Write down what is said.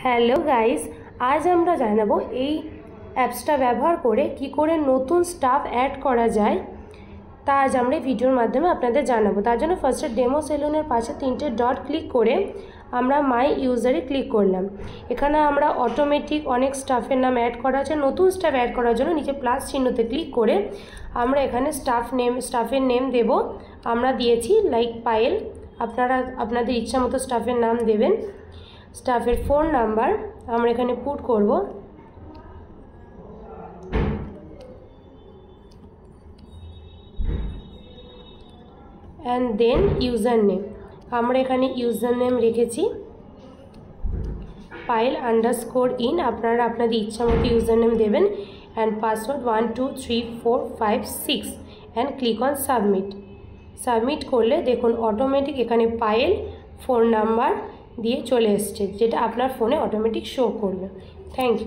Hello guys, আজ আমরা জানাবো এই অ্যাপসটা ব্যবহার করে কি করে নতুন স্টাফ অ্যাড করা যায় তা আজ আমরা এই ভিডিওর মাধ্যমে আপনাদের জানাবো। তার জন্য ফার্স্টে ডেমো সেলুনের পাশে 3টে ডট ক্লিক করে আমরা মাই ইউজারে ক্লিক করলাম। এখানে আমরা অটোমেটিক অনেক স্টাফের নাম অ্যাড করা আছে। নতুন স্টাফ অ্যাড করার জন্য নিচে প্লাস চিহ্নতে ক্লিক করে আমরা এখানে স্টাফের নেম দেব। আমরা দিয়েছি লাইক পায়েল। আপনারা আপনাদের ইচ্ছা মতো স্টাফের নাম দেবেন। স্টাফের ফোন নাম্বার আমরা এখানে পুট করব। অ্যান্ড দেন ইউজার নেম আমরা এখানে ইউজার নেম রেখেছি পায়েল _in। আপনারা আপনাদের ইচ্ছা মতো ইউজার নেম দেবেন। And password 1 2 3 4 5 6 and click on submit করলে দেখুন অটোমেটিক এখানে পায়েল ফোন নাম্বার দিয়ে চলে এসছে, যেটা আপনার ফোনে অটোমেটিক শো করবে। Thank you.